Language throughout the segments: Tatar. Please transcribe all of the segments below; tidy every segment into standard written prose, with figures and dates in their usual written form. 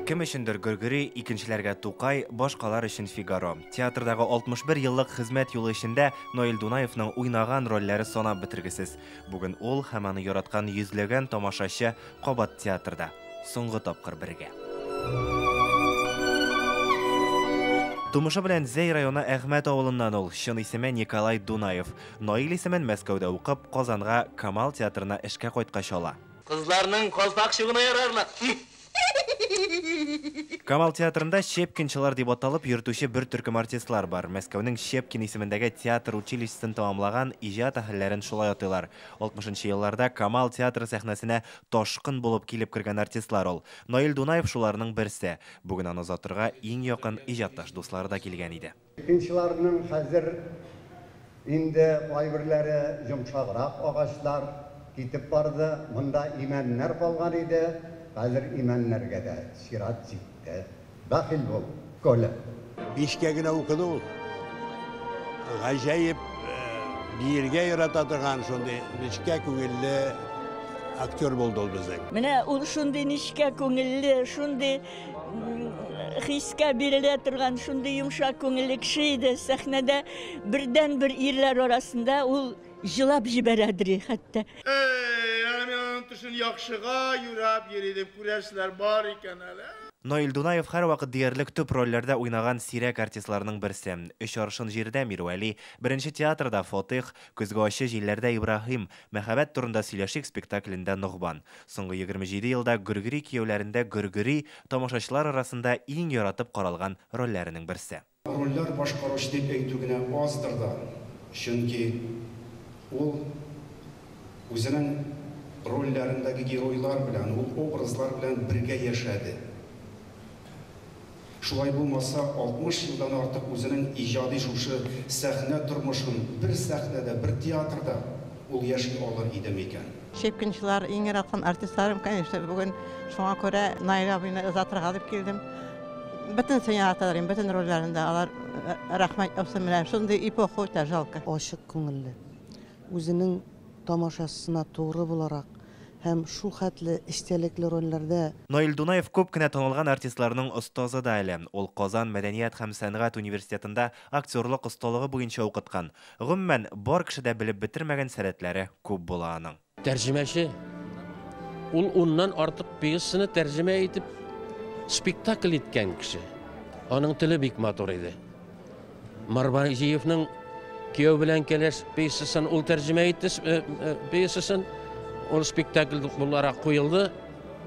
Кем өчендер Гөргөри, икенчеләргә Тукай, башкалар өчен Фигаро. Театрдагы 61 еллык хезмәт юлы эчендә Ноэль Дунаевның уйнаган рольләре санап бетергесез. Бүген ул һәм аны яраткан йөзләгән тамашачы кабат театрда. Соңгы тапкыр бергә. Тумышы белән Зәй районы Әхмәт авылыннан ул, чын исеме Николай Дунаев. Ноэль исемен Мәскәүдә укып, Казанга Камал театрына эшкә кайткач ала. Кызларның колпакчыгына ярарлар. Камал театрында Щепкинчылар дип аталып йөртүче бер төркем артистлар бар. Мәскәүнең Щепкин исемендәге театр училищесын тәмамлаган иҗат әһелләрен шулай атыйлар. 60-нчы елларда Камал театры сәхнәсенә ташкын булып килеп кергән артистлар ул. Ноэль Дунаев шуларның берсе. Бүген аны озатырга иң якын иҗатташ дуслары да килгән иде. Щепкинчыларның хәзер инде кайберләре йомшаграк агачлар китеп барды. Монда имәннәр калган иде. Хәзер имәннәргә дә чират җитте. Дахил бул, колы. Бишкәгенә укыды ул. Гаҗәеп биергә ярата торган шундый нечкә күңелле актер булды ул безнең. Менә ул шундый нечкә күңелле, шундый хискә бирелә торган, шундый йомшак күңелле кеше иде. Сәхнәдә бердән-бер ирләр арасында ул җылап җибәрәдер хәтта. Тышын яхшыга юрап йөридеп күрәшләр бар икән әле. Ноэль Дунаев һәр вакыт диярлек төп рольләрдә уйнаган сирәк артистларның берсе. 3 аршын җирдә Мирвәли, беренче театрда Фатих, Күзгә ачы җилләрдә Ибраһим, Мәхәббәт турында сөйләшик спектаклендә Нугбан. Соңгы 27 елда Гөргөри кияүләрендә Гөргөри тамашачылар арасында иң яратып каралган рольләренең берсе. Рольләр башкаручы дип әйтү генә аздыр да. Чөнки ул үзенең рольләрендәге геройлар белән, ул образлар белән бергә яшәде. Шулай булмаса, 60 елдан артык үзенең иҗади шушы сәхнә тормышын бер сәхнәдә, бер театрда ул яши алыр иде микән? Щепкинчылар иң яраткан артистларым, конечно, бүген шуңа күрә Ноэль абыйны озатырга дип килдем. Бөтен сәнгатьләрен, бөтен рольләрендә алар рәхмәт әйтсен белән, шундый эпоха үтә жалко. Ашык күңелле. Үзенең тамашасына туры буларак һәм шул хәтле истәлекле рольләрдә. Ноэль Дунаев күп кенә танылган артистларның остазы да әле. Ул Казан мәдәният һәм сәнгать университетында актерлык осталыгы буенча укыткан. Гомумән, бар кешедә белеп бетермәгән сәләтләре күп була аның. Тәрҗемәче. Ул уннан артык пьесаны тәрҗемә итеп спектакль иткән кеше. Аның теле бик матур иде. Марбаҗиевның Кияү белән кәләш пьесасын ул тәрҗемә итте, пьесасын ул спектакль буларак куелды.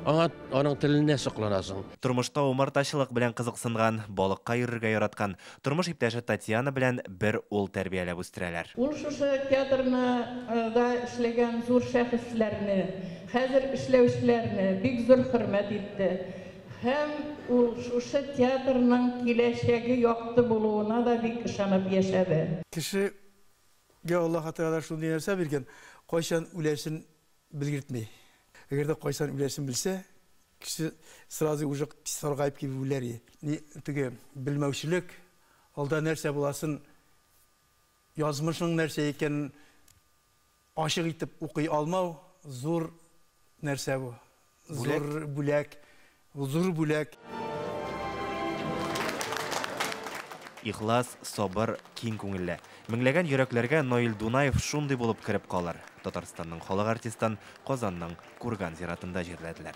Аның теленә сокланасың. Тормышта умартачылык белән кызыксынган, балыкка йөрергә яраткан, тормыш иптәше Татьяна белән бер ул тәрбияләп үстерәләр. Ул шушы театрны да эшләгән зур шәхесләрне, хәзер эшләүчеләрне бик зур хөрмәт итте. Һәм ул шушы театрның киләчәге якты булуына да бик ышанып яшәде. Кешегә Аллаһ Тәгалә шундый нәрсә биргән, кайчан үләсен белгертмәй. Әгәр дә кайчан үләсен белсә, кеше сразу уже саргайып килеп үләр. Теге белмәүчелек, алда нәрсә буласын, язмышның нәрсә икәнен ачык итеп укый алмау зур нәрсә бу. Зур бүләк. Зур бүләк. Ихлас, сабыр, киң күңелле. Меңләгән йөрәкләргә Ноэль Дунаев шундый булып кереп калыр. Татарстанның халык артистын Казанның Курган зиратында җирләделәр.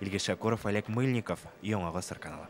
Илгиз Шакуров, Олег Мыльников, Яңа Гасыр каналы.